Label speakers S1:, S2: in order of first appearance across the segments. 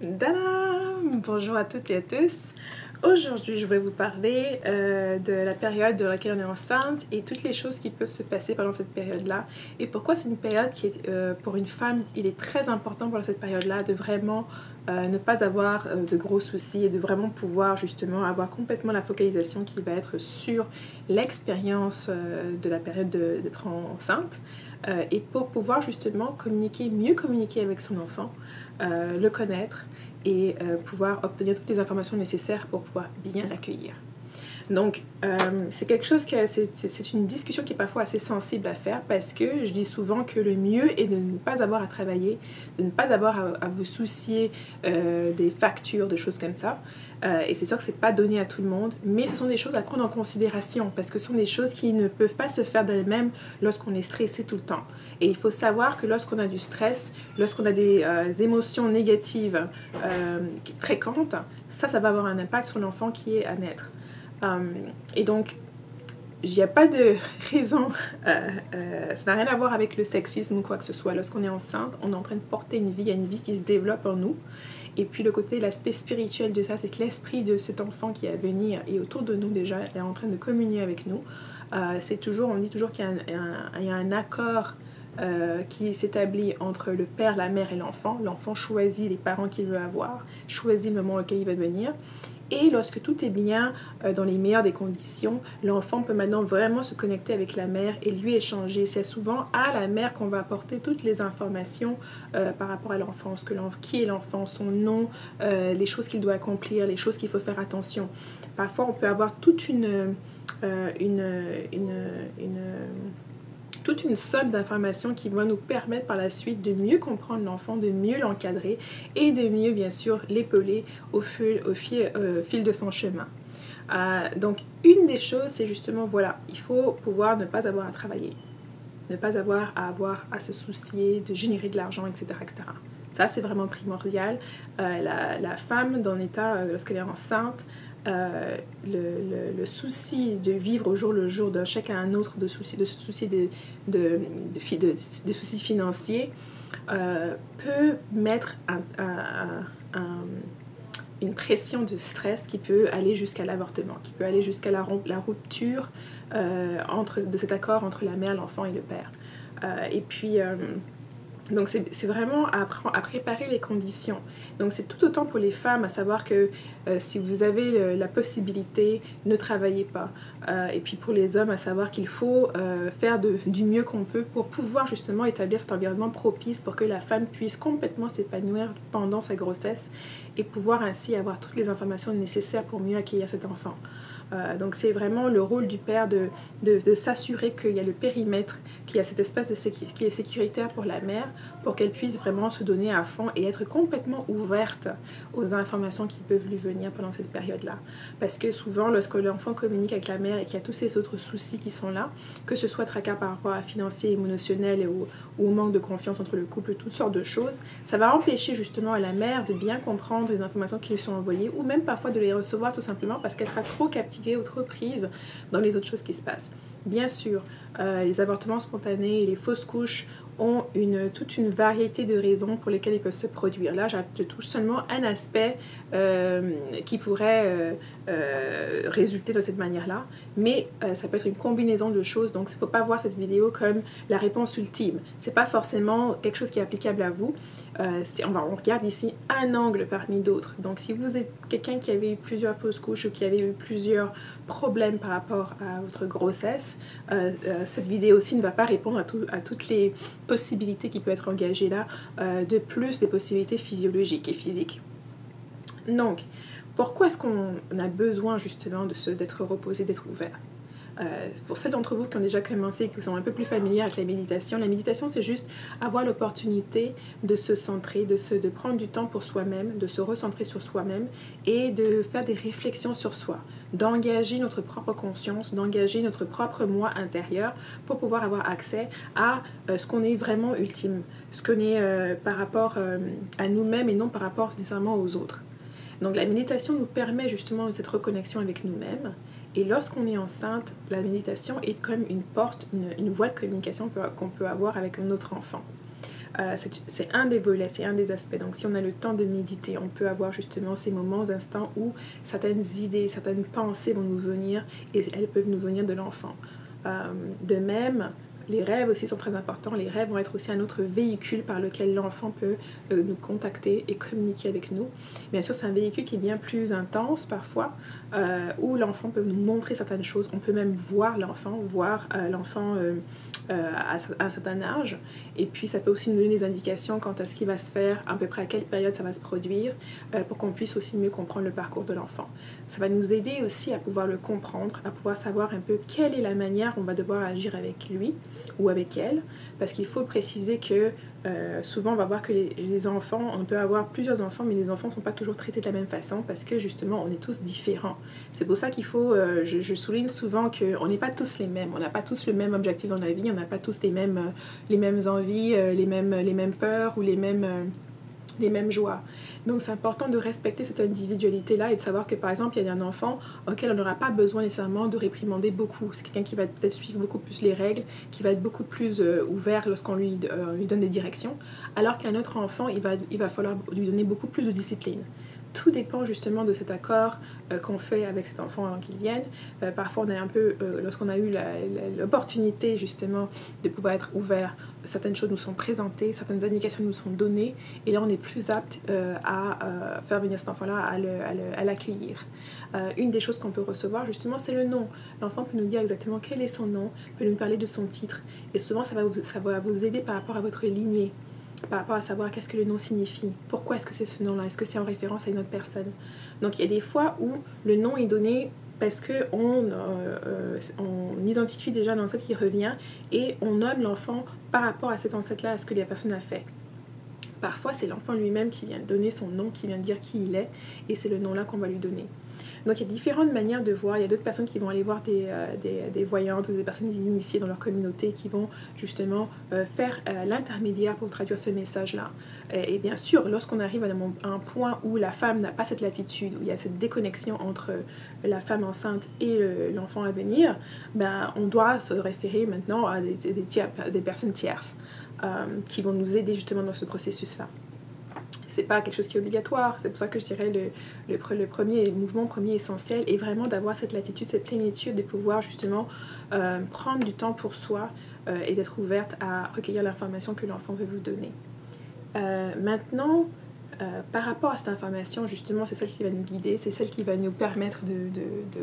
S1: Tadam! Bonjour à toutes et à tous. Aujourd'hui, je voulais vous parler de la période dans laquelle on est enceinte et toutes les choses qui peuvent se passer pendant cette période-là. Et pourquoi c'est une période qui est, pour une femme, il est très important pendant cette période-là de vraiment ne pas avoir de gros soucis et de vraiment pouvoir justement avoir complètement la focalisation qui va être sur l'expérience de la période d'être enceinte. Et pour pouvoir justement mieux communiquer avec son enfant, le connaître et pouvoir obtenir toutes les informations nécessaires pour pouvoir bien l'accueillir. Donc, c'est quelque chose c'est une discussion qui est parfois assez sensible à faire parce que je dis souvent que le mieux est de ne pas avoir à travailler, de ne pas avoir à vous soucier des factures, de choses comme ça. Et c'est sûr que c'est pas donné à tout le monde, mais ce sont des choses à prendre en considération parce que ce sont des choses qui ne peuvent pas se faire d'elles-mêmes lorsqu'on est stressé tout le temps. Et il faut savoir que lorsqu'on a du stress, lorsqu'on a des émotions négatives fréquentes, ça va avoir un impact sur l'enfant qui est à naître. Et donc, il n'y a pas de raison, ça n'a rien à voir avec le sexisme ou quoi que ce soit. Lorsqu'on est enceinte, on est en train de porter une vie, il y a une vie qui se développe en nous. Et puis l'aspect spirituel de ça, c'est que l'esprit de cet enfant qui est à venir est autour de nous déjà, est en train de communier avec nous. On dit toujours qu'il y a un accord qui s'établit entre le père, la mère et l'enfant. L'enfant choisit les parents qu'il veut avoir, choisit le moment auquel il va venir. Et lorsque tout est bien, dans les meilleures des conditions, l'enfant peut maintenant vraiment se connecter avec la mère et lui échanger. C'est souvent à la mère qu'on va apporter toutes les informations par rapport à l'enfant, qui est l'enfant, son nom, les choses qu'il doit accomplir, les choses qu'il faut faire attention. Parfois, on peut avoir toute une somme d'informations qui vont nous permettre par la suite de mieux comprendre l'enfant, de mieux l'encadrer et de mieux, bien sûr, l'épauler au fil de son chemin. Donc, une des choses, c'est justement, voilà, il faut pouvoir ne pas avoir à travailler, ne pas avoir à se soucier de générer de l'argent, etc., etc. Ça, c'est vraiment primordial. La femme, dans l'état, lorsqu'elle est enceinte, le souci de vivre au jour le jour d'un chacun à un autre, de se soucier des soucis financiers, peut mettre une pression de stress qui peut aller jusqu'à l'avortement, qui peut aller jusqu'à la rupture de cet accord entre la mère, l'enfant et le père. Donc c'est vraiment à préparer les conditions. Donc c'est tout autant pour les femmes, à savoir que si vous avez la possibilité, ne travaillez pas. Et puis pour les hommes, à savoir qu'il faut faire du mieux qu'on peut pour pouvoir justement établir cet environnement propice pour que la femme puisse complètement s'épanouir pendant sa grossesse et pouvoir ainsi avoir toutes les informations nécessaires pour mieux accueillir cet enfant. Donc c'est vraiment le rôle du père de s'assurer qu'il y a le périmètre, qu'il y a cet espace qui est sécuritaire pour la mère, pour qu'elle puisse vraiment se donner à fond et être complètement ouverte aux informations qui peuvent lui venir pendant cette période-là. Parce que souvent, lorsque l'enfant communique avec la mère et qu'il y a tous ces autres soucis qui sont là, que ce soit tracas par rapport à financier, émotionnel ou au manque de confiance entre le couple, toutes sortes de choses, ça va empêcher justement à la mère de bien comprendre les informations qui lui sont envoyées ou même parfois de les recevoir tout simplement parce qu'elle sera trop captivée ou trop prise dans les autres choses qui se passent. Bien sûr, les avortements spontanés et les fausses couches ont toute une variété de raisons pour lesquelles ils peuvent se produire. Là, je touche seulement un aspect qui pourrait résulter de cette manière-là, mais ça peut être une combinaison de choses, donc il ne faut pas voir cette vidéo comme la réponse ultime. Ce n'est pas forcément quelque chose qui est applicable à vous. On regarde ici un angle parmi d'autres. Donc si vous êtes quelqu'un qui avait eu plusieurs fausses couches ou qui avait eu plusieurs problèmes par rapport à votre grossesse, cette vidéo aussi ne va pas répondre à toutes les possibilités qui peuvent être engagées là, de plus des possibilités physiologiques et physiques. Donc, pourquoi est-ce qu'on a besoin justement d'être reposé, d'être ouvert? Pour celles d'entre vous qui ont déjà commencé et qui sont un peu plus familières avec la méditation c'est juste avoir l'opportunité de se centrer, de prendre du temps pour soi-même, de se recentrer sur soi-même et de faire des réflexions sur soi, d'engager notre propre conscience, d'engager notre propre moi intérieur pour pouvoir avoir accès à ce qu'on est vraiment ultime, ce qu'on est par rapport à nous-mêmes et non par rapport nécessairement aux autres. Donc la méditation nous permet justement cette reconnexion avec nous-mêmes. Et lorsqu'on est enceinte, la méditation est comme une porte, une voie de communication qu'on peut avoir avec notre enfant. c'est un des volets, c'est un des aspects. Donc si on a le temps de méditer, on peut avoir justement ces moments, instants où certaines idées, certaines pensées vont nous venir et elles peuvent nous venir de l'enfant. De même, les rêves aussi sont très importants. Les rêves vont être aussi un autre véhicule par lequel l'enfant peut nous contacter et communiquer avec nous. Bien sûr, c'est un véhicule qui est bien plus intense parfois, où l'enfant peut nous montrer certaines choses. On peut même voir l'enfant, à un certain âge. Et puis, ça peut aussi nous donner des indications quant à ce qui va se faire, à peu près à quelle période ça va se produire, pour qu'on puisse aussi mieux comprendre le parcours de l'enfant. Ça va nous aider aussi à pouvoir le comprendre, à pouvoir savoir un peu quelle est la manière dont on va devoir agir avec lui ou avec elle, parce qu'il faut préciser que souvent on va voir que les enfants, on peut avoir plusieurs enfants, mais les enfants ne sont pas toujours traités de la même façon parce que justement on est tous différents. C'est pour ça qu'il faut, je souligne souvent qu'on n'est pas tous les mêmes, on n'a pas tous le même objectif dans la vie, on n'a pas tous les mêmes envies, les mêmes peurs ou les mêmes joies. Donc c'est important de respecter cette individualité-là et de savoir que par exemple il y a un enfant auquel on n'aura pas besoin nécessairement de réprimander beaucoup. C'est quelqu'un qui va peut-être suivre beaucoup plus les règles, qui va être beaucoup plus ouvert lorsqu'on lui donne des directions, alors qu'un autre enfant, il va falloir lui donner beaucoup plus de discipline. Tout dépend justement de cet accord qu'on fait avec cet enfant avant qu'il vienne. Parfois, on a un peu, lorsqu'on a eu l'opportunité justement de pouvoir être ouvert, certaines choses nous sont présentées, certaines indications nous sont données, et là, on est plus apte à faire venir cet enfant-là, à l'accueillir. Une des choses qu'on peut recevoir justement, c'est le nom. L'enfant peut nous dire exactement quel est son nom, peut nous parler de son titre, et souvent, ça va vous aider par rapport à votre lignée, par rapport à savoir qu'est-ce que le nom signifie, pourquoi est-ce que c'est ce nom-là, est-ce que c'est en référence à une autre personne. Donc il y a des fois où le nom est donné parce qu'on identifie déjà l'ancêtre qui revient et on nomme l'enfant par rapport à cet ancêtre-là, à ce que la personne a fait. Parfois c'est l'enfant lui-même qui vient donner son nom, qui vient dire qui il est, et c'est le nom-là qu'on va lui donner. Donc il y a différentes manières de voir. Il y a d'autres personnes qui vont aller voir des voyantes ou des personnes initiées dans leur communauté qui vont justement faire l'intermédiaire pour traduire ce message-là. Et bien sûr, lorsqu'on arrive à un point où la femme n'a pas cette latitude, où il y a cette déconnexion entre la femme enceinte et l'enfant à venir, ben, on doit se référer maintenant à des personnes tierces qui vont nous aider justement dans ce processus-là. C'est pas quelque chose qui est obligatoire, c'est pour ça que je dirais le mouvement premier essentiel est vraiment d'avoir cette latitude, cette plénitude de pouvoir justement prendre du temps pour soi et d'être ouverte à recueillir l'information que l'enfant veut vous donner. Maintenant, par rapport à cette information, justement, c'est celle qui va nous guider, c'est celle qui va nous permettre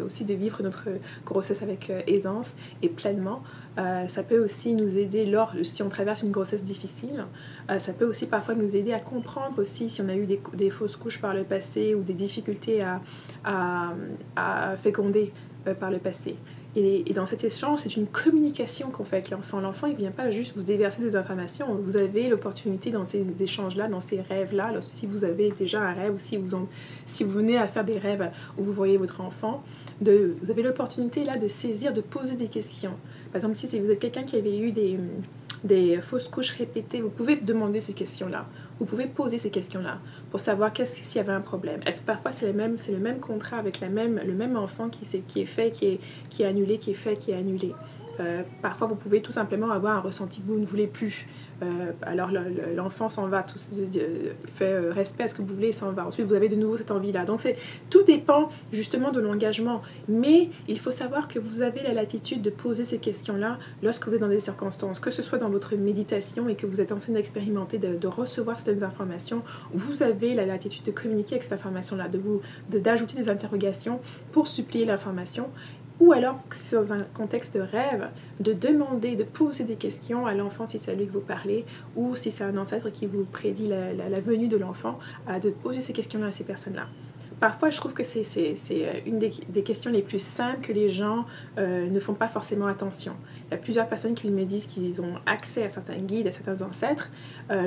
S1: aussi de vivre notre grossesse avec aisance et pleinement. Ça peut aussi nous aider si on traverse une grossesse difficile. Ça peut aussi parfois nous aider à comprendre aussi si on a eu des fausses couches par le passé ou des difficultés à féconder par le passé. Et dans cet échange, c'est une communication qu'on fait avec l'enfant. L'enfant, il ne vient pas juste vous déverser des informations. Vous avez l'opportunité dans ces échanges-là, dans ces rêves-là, si vous avez déjà un rêve ou si vous venez à faire des rêves où vous voyez votre enfant, vous avez l'opportunité là de saisir, de poser des questions. Par exemple, si vous êtes quelqu'un qui avait eu des fausses couches répétées, vous pouvez demander ces questions-là. Vous pouvez poser ces questions-là pour savoir s'il y avait un problème. Est-ce que parfois c'est le même contrat avec le même enfant qui est fait, qui est annulé, qui est fait, qui est annulé. Parfois vous pouvez tout simplement avoir un ressenti que vous ne voulez plus. Alors l'enfant s'en va, fait respect à ce que vous voulez, s'en va. Ensuite vous avez de nouveau cette envie-là. Donc tout dépend justement de l'engagement. Mais il faut savoir que vous avez la latitude de poser ces questions-là lorsque vous êtes dans des circonstances, que ce soit dans votre méditation et que vous êtes en train d'expérimenter, de recevoir certaines informations. Vous avez la latitude de communiquer avec cette information-là, d'ajouter des interrogations pour supplier l'information. Ou alors, si c'est dans un contexte de rêve, de demander, de poser des questions à l'enfant si c'est à lui que vous parlez, ou si c'est un ancêtre qui vous prédit la venue de l'enfant, de poser ces questions-là à ces personnes-là. Parfois, je trouve que c'est une des questions les plus simples que les gens ne font pas forcément attention. Il y a plusieurs personnes qui me disent qu'ils ont accès à certains guides, à certains ancêtres,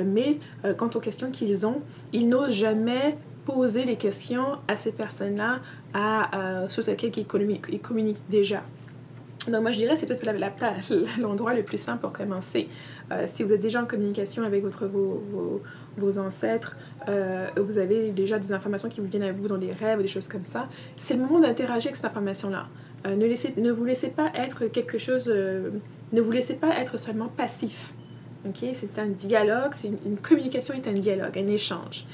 S1: mais quant aux questions qu'ils ont, ils n'osent jamais poser les questions à ces personnes-là, sur lesquelles ils communiquent déjà. Donc moi je dirais c'est peut-être l'endroit le plus simple pour commencer. Si vous êtes déjà en communication avec vos ancêtres, vous avez déjà des informations qui vous viennent à vous dans les rêves ou des choses comme ça, c'est le moment d'interagir avec cette information-là. Ne vous laissez pas être ne vous laissez pas être seulement passif. Okay? C'est un dialogue, une communication est un dialogue, un échange.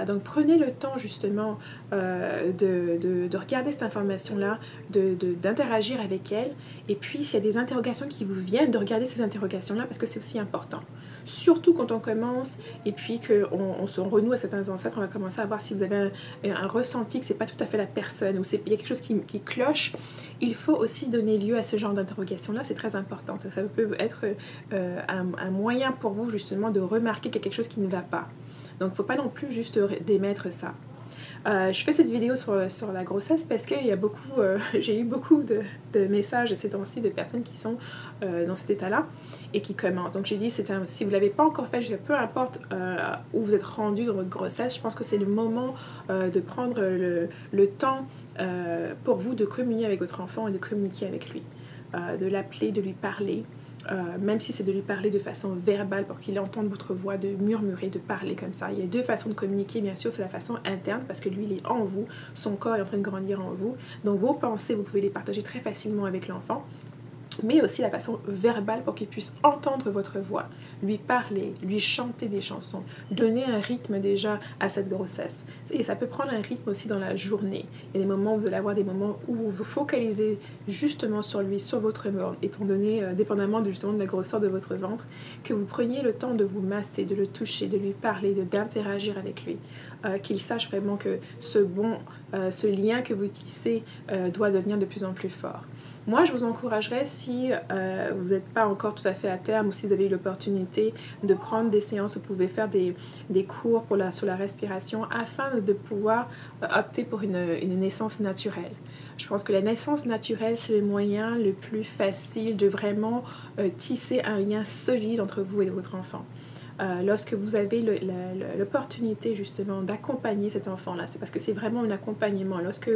S1: Donc prenez le temps justement de regarder cette information-là, d'interagir avec elle. Et puis s'il y a des interrogations qui vous viennent, de regarder ces interrogations-là parce que c'est aussi important. Surtout quand on commence et puis qu'on se renoue à certains ancêtres, on va commencer à voir si vous avez un ressenti que c'est pas tout à fait la personne ou il y a quelque chose qui cloche. Il faut aussi donner lieu à ce genre d'interrogation-là, c'est très important. Ça peut être un moyen pour vous justement de remarquer qu'il y a quelque chose qui ne va pas. Donc, il ne faut pas non plus juste démettre ça. Je fais cette vidéo sur la grossesse parce que j'ai eu beaucoup de messages ces temps-ci de personnes qui sont dans cet état-là et qui commentent. Donc j'ai dit, si vous ne l'avez pas encore fait, peu importe où vous êtes rendu dans votre grossesse, je pense que c'est le moment de prendre le temps pour vous de communier avec votre enfant et de communiquer avec lui, de l'appeler, de lui parler. Même si c'est de lui parler de façon verbale pour qu'il entende votre voix, de murmurer, de parler comme ça. Il y a deux façons de communiquer, bien sûr, c'est la façon interne parce que lui, il est en vous, son corps est en train de grandir en vous. Donc vos pensées, vous pouvez les partager très facilement avec l'enfant, mais aussi la façon verbale pour qu'il puisse entendre votre voix, lui parler, lui chanter des chansons, donner un rythme déjà à cette grossesse. Et ça peut prendre un rythme aussi dans la journée. Il y a des moments où vous allez avoir des moments où vous vous focalisez justement sur lui, sur votre humeur, étant donné, dépendamment justement de la grosseur de votre ventre, que vous preniez le temps de vous masser, de le toucher, de lui parler, d'interagir avec lui. Qu'il sache vraiment que ce lien que vous tissez doit devenir de plus en plus fort. Moi, je vous encouragerais, si vous n'êtes pas encore tout à fait à terme ou si vous avez eu l'opportunité de prendre des séances où vous pouvez faire des cours sur la respiration afin de pouvoir opter pour une naissance naturelle. Je pense que la naissance naturelle, c'est le moyen le plus facile de vraiment tisser un lien solide entre vous et votre enfant. Lorsque vous avez l'opportunité justement d'accompagner cet enfant-là, c'est parce que c'est vraiment un accompagnement. Lorsque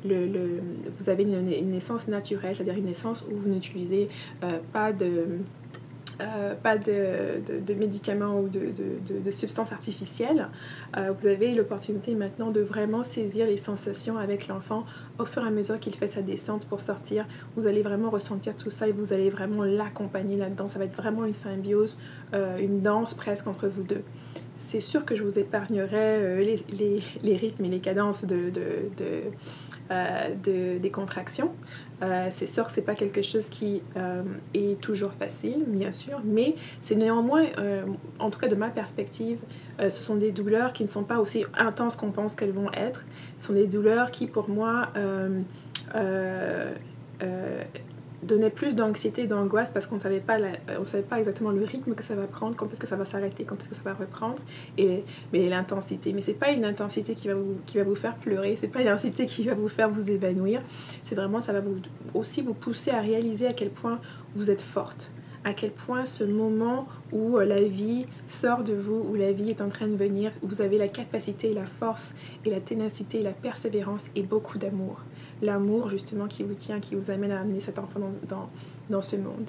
S1: vous avez une naissance naturelle, c'est-à-dire une naissance où vous n'utilisez pas de médicaments ou de substances artificielles, vous avez l'opportunité maintenant de vraiment saisir les sensations avec l'enfant au fur et à mesure qu'il fait sa descente pour sortir. Vous allez vraiment ressentir tout ça et vous allez vraiment l'accompagner là-dedans. Ça va être vraiment une symbiose, une danse presque entre vous deux. C'est sûr que je vous épargnerai les rythmes et les cadences des contractions. C'est sûr que c'est pas quelque chose qui est toujours facile, bien sûr, mais c'est néanmoins, en tout cas de ma perspective, ce sont des douleurs qui ne sont pas aussi intenses qu'on pense qu'elles vont être. Ce sont des douleurs qui, pour moi, donnait plus d'anxiété et d'angoisse parce qu'on ne savait pas exactement le rythme que ça va prendre, quand est-ce que ça va s'arrêter, quand est-ce que ça va reprendre, mais l'intensité. Mais c'est pas une intensité qui va vous faire pleurer, c'est pas une intensité qui va vous faire vous évanouir, c'est vraiment, ça va aussi vous pousser à réaliser à quel point vous êtes forte, à quel point ce moment où la vie sort de vous, où la vie est en train de venir, où vous avez la capacité, la force et la ténacité, la persévérance et beaucoup d'amour. L'amour justement qui vous tient, qui vous amène à amener cet enfant dans ce monde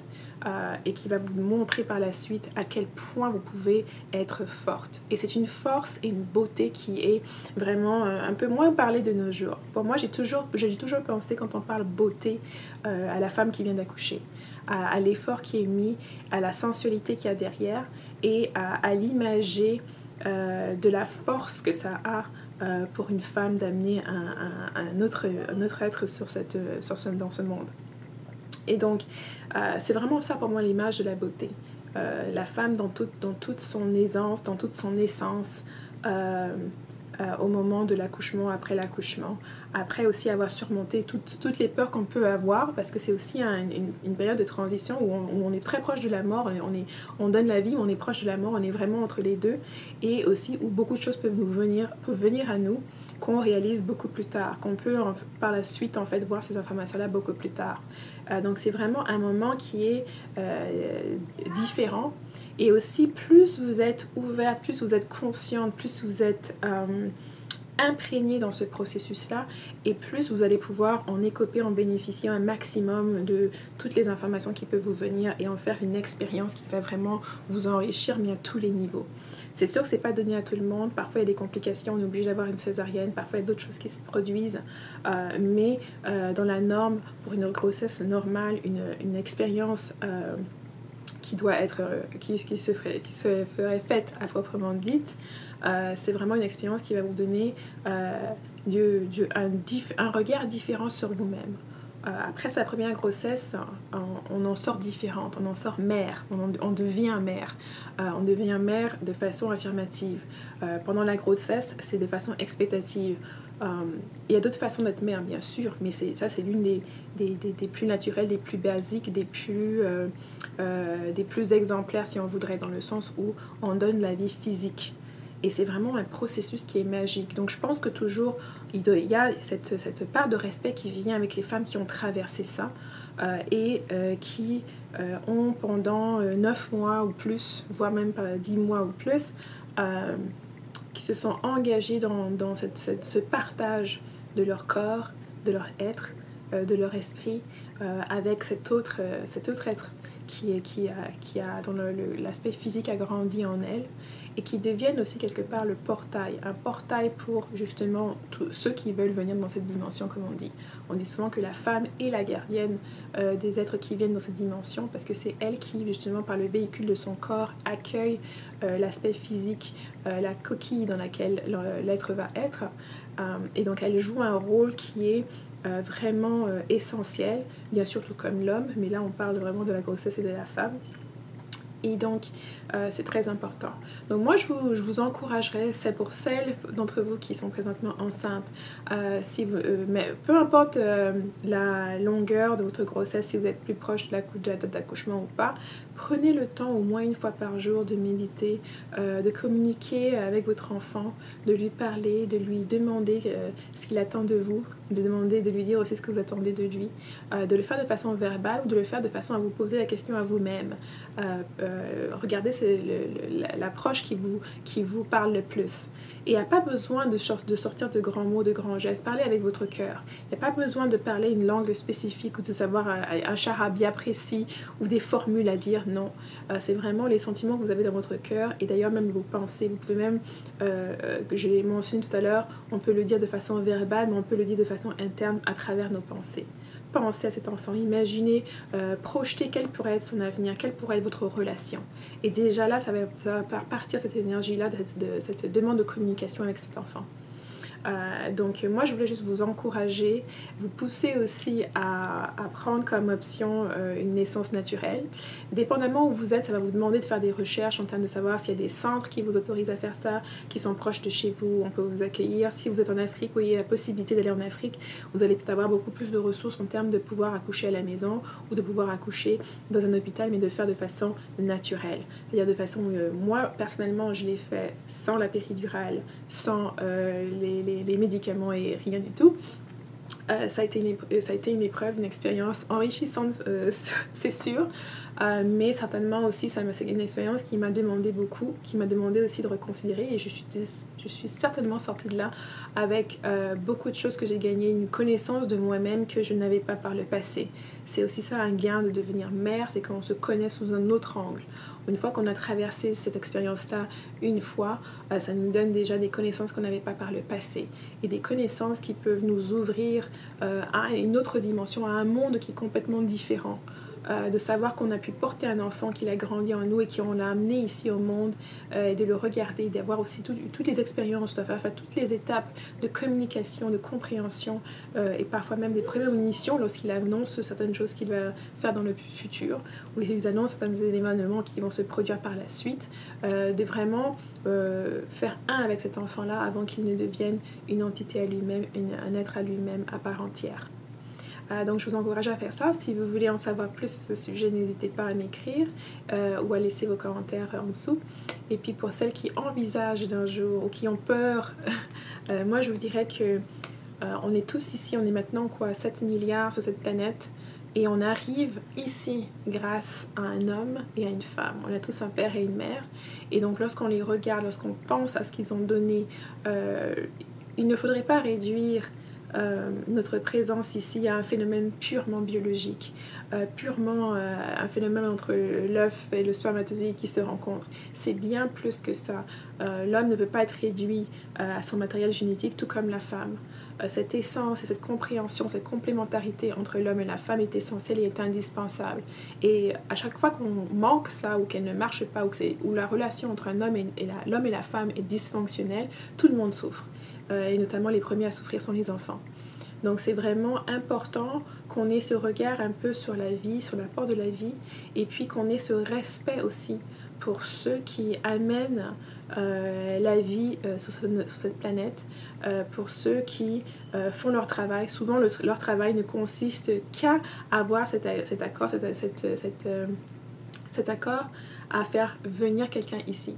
S1: et qui va vous montrer par la suite à quel point vous pouvez être forte. Et c'est une force et une beauté qui est vraiment un peu moins parlée de nos jours. Pour moi, j'ai toujours pensé, quand on parle beauté, à la femme qui vient d'accoucher, à l'effort qui est mis, à la sensualité qu'il y a derrière et à l'imager de la force que ça a pour une femme d'amener un autre être dans ce monde. Et donc, c'est vraiment ça pour moi l'image de la beauté. La femme dans toute son aisance, dans toute son essence, au moment de l'accouchement, après l'accouchement. Après aussi avoir surmonté toutes les peurs qu'on peut avoir, parce que c'est aussi une période de transition où on est très proche de la mort, on donne la vie, mais on est proche de la mort, on est vraiment entre les deux, et aussi où beaucoup de choses peuvent venir à nous, qu'on réalise beaucoup plus tard, qu'on peut par la suite en fait voir ces informations-là beaucoup plus tard. Donc c'est vraiment un moment qui est différent. Et aussi, plus vous êtes ouverte, plus vous êtes consciente, plus vous êtes imprégnée dans ce processus-là, et plus vous allez pouvoir en écoper, en bénéficier un maximum de toutes les informations qui peuvent vous venir et en faire une expérience qui va vraiment vous enrichir, mais à tous les niveaux. C'est sûr que c'est pas donné à tout le monde. Parfois, il y a des complications, on est obligé d'avoir une césarienne. Parfois, il y a d'autres choses qui se produisent. Mais dans la norme, pour une grossesse normale, une expérience doit être, qui se ferait faite à proprement dite. C'est vraiment une expérience qui va vous donner un regard différent sur vous-même. Après sa première grossesse, on en sort différente, on en sort mère, on devient mère. On devient mère de façon affirmative. Pendant la grossesse, c'est de façon expectative. Il y a d'autres façons d'être mère, bien sûr, mais ça, c'est l'une des plus naturelles, des plus basiques, des plus exemplaires, si on voudrait, dans le sens où on donne la vie physique. Et c'est vraiment un processus qui est magique. Donc je pense que toujours, il y a cette part de respect qui vient avec les femmes qui ont traversé ça et qui ont pendant 9 mois ou plus, voire même 10 mois ou plus, qui se sont engagées dans ce partage de leur corps, de leur être, de leur esprit, avec cet autre être qui a dont l'aspect physique a grandi en elle, et qui deviennent aussi quelque part un portail pour justement tous ceux qui veulent venir dans cette dimension, comme on dit. On dit souvent que la femme est la gardienne des êtres qui viennent dans cette dimension, parce que c'est elle qui, justement, par le véhicule de son corps, accueille l'aspect physique, la coquille dans laquelle l'être va être. Et donc elle joue un rôle qui est vraiment essentiel, bien sûr tout comme l'homme, mais là on parle vraiment de la grossesse et de la femme. Et donc, c'est très important. Donc moi, je vous encouragerais, c'est pour celles d'entre vous qui sont présentement enceintes, mais peu importe la longueur de votre grossesse, si vous êtes plus proche de la date d'accouchement ou pas, prenez le temps au moins une fois par jour de méditer, de communiquer avec votre enfant, de lui parler, de lui demander ce qu'il attend de vous, de lui dire aussi ce que vous attendez de lui, de le faire de façon verbale ou de le faire de façon à vous poser la question à vous-même. Regardez, c'est l'approche qui vous parle le plus. Et il n'y a pas besoin de sortir de grands mots, de grands gestes. Parlez avec votre cœur. Il n'y a pas besoin de parler une langue spécifique ou de savoir un charabia précis ou des formules à dire. Non, c'est vraiment les sentiments que vous avez dans votre cœur et d'ailleurs même vos pensées. Vous pouvez même, que j'ai mentionné tout à l'heure, on peut le dire de façon verbale, mais on peut le dire de façon interne à travers nos pensées. Pensez à cet enfant, imaginez, projetez quel pourrait être son avenir, quelle pourrait être votre relation. Et déjà là, ça va partir cette énergie-là, de cette demande de communication avec cet enfant. Donc moi je voulais juste vous encourager, vous pousser aussi à prendre comme option une naissance naturelle. Dépendamment où vous êtes, ça va vous demander de faire des recherches en termes de savoir s'il y a des centres qui vous autorisent à faire ça, qui sont proches de chez vous, on peut vous accueillir. Si vous êtes en Afrique, où il y a la possibilité d'aller en Afrique, vous allez peut-être avoir beaucoup plus de ressources en termes de pouvoir accoucher à la maison ou de pouvoir accoucher dans un hôpital, mais de le faire de façon naturelle. C'est-à-dire de façon, moi personnellement je l'ai fait sans la péridurale, sans les médicaments et rien du tout. Ça a été une épreuve, une expérience enrichissante, c'est sûr, mais certainement aussi c'est une expérience qui m'a demandé beaucoup, qui m'a demandé aussi de reconsidérer, et je suis certainement sortie de là avec beaucoup de choses que j'ai gagnées, une connaissance de moi-même que je n'avais pas par le passé. C'est aussi ça un gain de devenir mère, c'est qu'on se connaît sous un autre angle. Une fois qu'on a traversé cette expérience-là une fois, ça nous donne déjà des connaissances qu'on n'avait pas par le passé. Et des connaissances qui peuvent nous ouvrir à une autre dimension, à un monde qui est complètement différent. De savoir qu'on a pu porter un enfant, qu'il a grandi en nous et qu'on l'a amené ici au monde, et de le regarder, d'avoir aussi toutes les expériences, de faire toutes les étapes de communication, de compréhension, et parfois même des prémonitions lorsqu'il annonce certaines choses qu'il va faire dans le futur, ou il annonce certains événements qui vont se produire par la suite, de vraiment faire un avec cet enfant-là avant qu'il ne devienne une entité à lui-même, un être à lui-même à part entière. Donc je vous encourage à faire ça. Si vous voulez en savoir plus sur ce sujet, n'hésitez pas à m'écrire ou à laisser vos commentaires en dessous. Et puis pour celles qui envisagent d'un jour ou qui ont peur, moi je vous dirais que on est tous ici, on est maintenant 7 milliards sur cette planète, et on arrive ici grâce à un homme et à une femme. On a tous un père et une mère, et donc lorsqu'on les regarde, lorsqu'on pense à ce qu'ils ont donné, il ne faudrait pas réduire notre présence ici a un phénomène purement biologique, purement un phénomène entre l'œuf et le spermatozoïde qui se rencontrent. C'est bien plus que ça. L'homme ne peut pas être réduit à son matériel génétique, tout comme la femme. Cette essence et cette compréhension, cette complémentarité entre l'homme et la femme est essentielle et est indispensable. Et à chaque fois qu'on manque ça ou qu'elle ne marche pas ou la relation entre un homme et l'homme et la femme est dysfonctionnelle, tout le monde souffre. Et notamment les premiers à souffrir sont les enfants. Donc c'est vraiment important qu'on ait ce regard un peu sur la vie, sur l'apport de la vie, et puis qu'on ait ce respect aussi pour ceux qui amènent la vie sur cette planète, pour ceux qui font leur travail. Souvent leur travail ne consiste qu'à avoir cet accord à faire venir quelqu'un ici.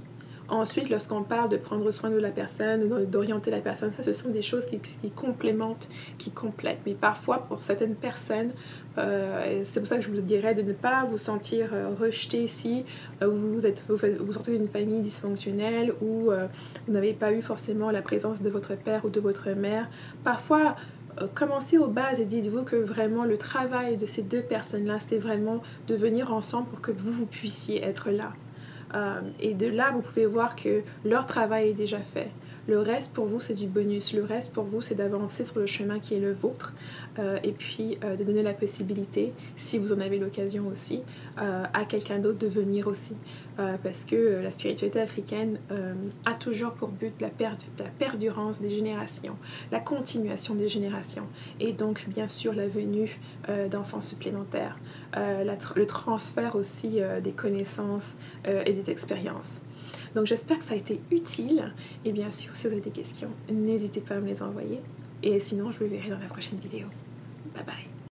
S1: Ensuite, lorsqu'on parle de prendre soin de la personne, d'orienter la personne, ça, ce sont des choses qui complémentent, qui complètent. Mais parfois, pour certaines personnes, c'est pour ça que je vous dirais de ne pas vous sentir rejeté si vous sortez d'une famille dysfonctionnelle ou vous n'avez pas eu forcément la présence de votre père ou de votre mère. Parfois, commencez aux bases et dites-vous que vraiment le travail de ces deux personnes-là, c'était vraiment de venir ensemble pour que vous puissiez être là. Et de là, vous pouvez voir que leur travail est déjà fait. Le reste pour vous, c'est du bonus. Le reste pour vous, c'est d'avancer sur le chemin qui est le vôtre et puis de donner la possibilité, si vous en avez l'occasion aussi, à quelqu'un d'autre de venir aussi. Parce que la spiritualité africaine a toujours pour but la perdurance des générations, la continuation des générations et donc bien sûr la venue d'enfants supplémentaires, le transfert aussi des connaissances et des expériences. Donc j'espère que ça a été utile et bien sûr si vous avez des questions, n'hésitez pas à me les envoyer et sinon je vous verrai dans la prochaine vidéo. Bye bye.